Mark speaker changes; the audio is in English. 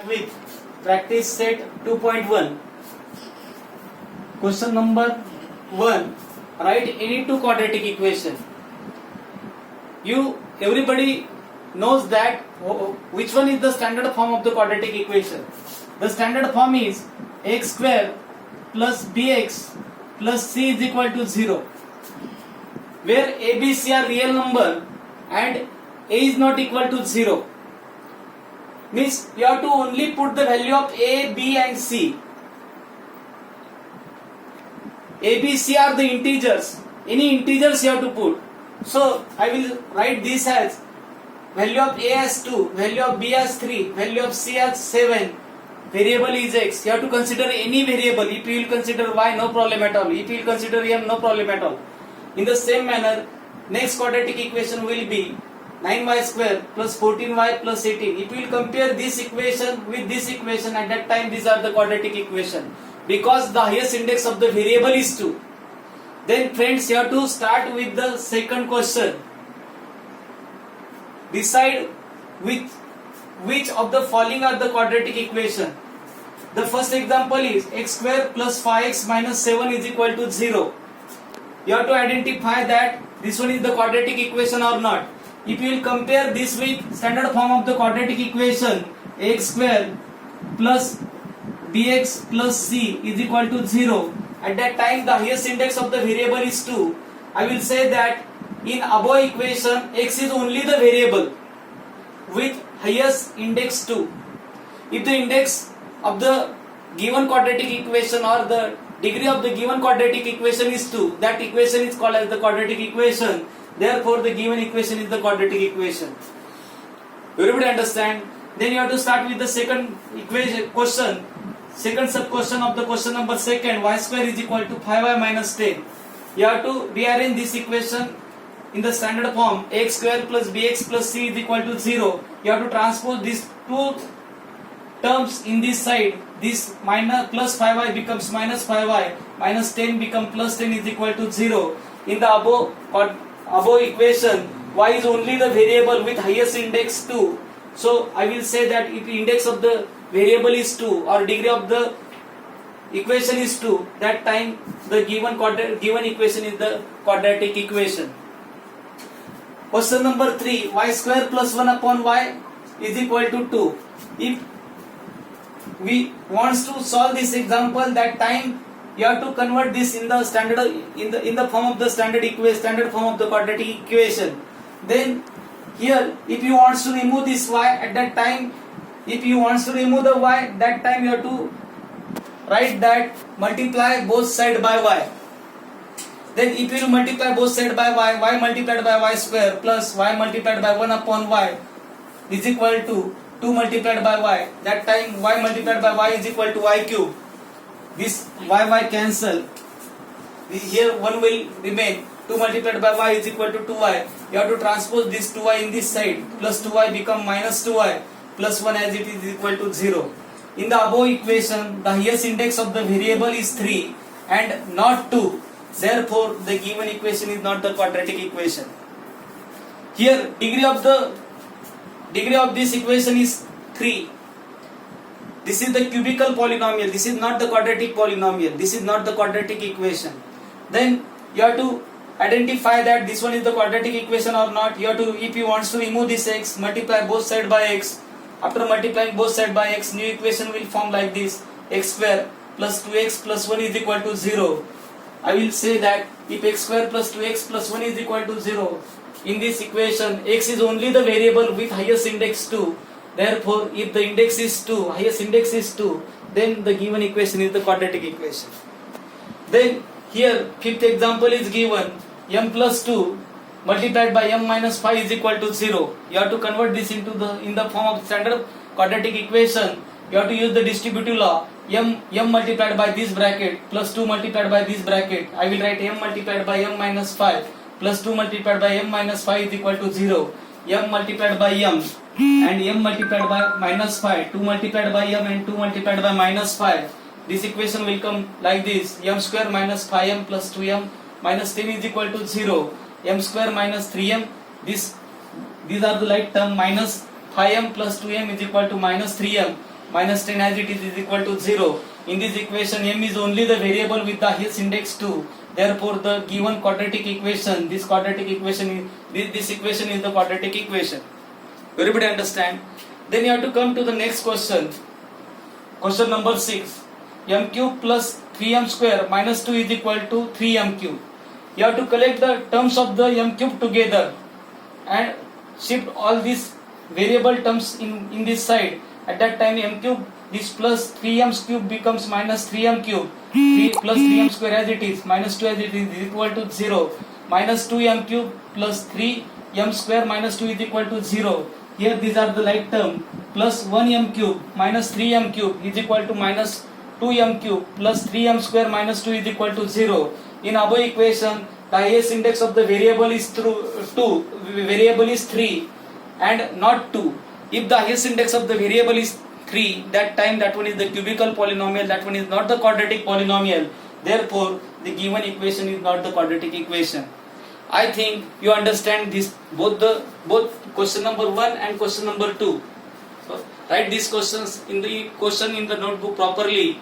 Speaker 1: With practice set 2.1. Question number 1. Write any two quadratic equation. Everybody knows that which one is the standard form of the quadratic equation. The standard form is x square plus bx plus c is equal to 0, where a, b, c are real number and a is not equal to 0. Means you have to only put the value of a, b and c. A, b, c are the integers. Any integers you have to put. So I will write this as value of a as 2, value of b as 3, value of c as 7, variable is x. You have to consider any variable. If you will consider y, no problem at all. If you will consider m, no problem at all. In the same manner, next quadratic equation will be 9y square plus 14y plus 18. If you will compare this equation with this equation, at that time these are the quadratic equation, because the highest index of the variable is 2. Then friends, you have to start with the second question. Decide which of the following are the quadratic equation. The first example is x square plus 5x minus 7 is equal to 0. You have to identify that this one is the quadratic equation or not. If you will compare this with standard form of the quadratic equation, x square plus bx plus c is equal to 0, at that time the highest index of the variable is 2. I will say that in above equation x is only the variable with highest index 2. If the index of the given quadratic equation or the degree of the given quadratic equation is 2, that equation is called as the quadratic equation. Therefore, the given equation is the quadratic equation. Everybody understand? Then you have to start with the second equation question. Second sub question of the question number second, y square is equal to 5y minus 10. You have to rearrange this equation in the standard form. X square plus bx plus c is equal to 0. You have to transpose these two terms in this side. This minus plus 5y becomes minus 5y, minus 10 become plus 10 is equal to 0. In the above equation, y is only the variable with highest index 2. So I will say that if the index of the variable is 2 or degree of the equation is 2, that time the given equation is the quadratic equation. Question number 3, y square plus 1 upon y is equal to 2. If we wants to solve this example, that time you have to convert this in the standard in the form of the standard form of the quadratic equation. Then here, if you want to remove this y, at that time, if you want to remove the y, that time you have to write that multiply both side by y. Then if you multiply both side by y multiplied by y square plus y multiplied by 1 upon y is equal to 2 multiplied by y. That time y multiplied by y is equal to y cube. This y cancel. Here 1 will remain. 2 multiplied by y is equal to 2y. You have to transpose this 2y in this side. Plus 2y become minus 2y. Plus 1 as it is equal to 0. In the above equation, the highest index of the variable is 3 and not 2. Therefore, the given equation is not the quadratic equation. Here, degree of this equation is 3. This is the cubical polynomial. This is not the quadratic polynomial. This is not the quadratic equation. Then you have to identify that this one is the quadratic equation or not. You have to, if you want to remove this x, multiply both sides by x. After multiplying both sides by x, new equation will form like this: x square plus 2x plus 1 is equal to 0. I will say that if x square plus 2x plus 1 is equal to 0, in this equation x is only the variable with highest index 2. Therefore, if the index is 2, highest index is 2, then the given equation is the quadratic equation. Then here fifth example is given: m plus 2 multiplied by m minus 5 is equal to 0. You have to convert this into in the form of standard quadratic equation. You have to use the distributive law. m multiplied by this bracket plus 2 multiplied by this bracket. I will write m multiplied by m minus 5 plus 2 multiplied by m minus 5 is equal to 0. m multiplied by m and m multiplied by minus 5, 2 multiplied by m and 2 multiplied by minus 5. This equation will come like this: m square minus 5m plus 2m minus 10 is equal to 0. m square minus 3m, these are the like term, minus 5m plus 2m is equal to minus 3m. minus 10 as it is equal to 0. In this equation, m is only the variable with the Hess index 2. Therefore, the given quadratic equation, this equation is the quadratic equation. Everybody understand? Then you have to come to the next question. Question number 6. M cube plus 3m square minus 2 is equal to 3m cube. You have to collect the terms of the m cube together and shift all these variable terms in this side. At that time, m cube, this plus 3m cube becomes minus 3m cube. 3 plus 3m square as it is, minus 2 as it is equal to 0. Minus 2m cube plus 3m square minus 2 is equal to 0. Here these are the like term. Plus 1m cube minus 3m cube is equal to minus 2m cube plus 3m square minus 2 is equal to 0. In above equation, the highest index of the variable is 3 and not 2. If the highest index of the variable is 3, that time that one is the cubical polynomial, that one is not the quadratic polynomial. Therefore, the given equation is not the quadratic equation. I think you understand this, both question number 1 and question number 2. So, write these questions in the notebook properly.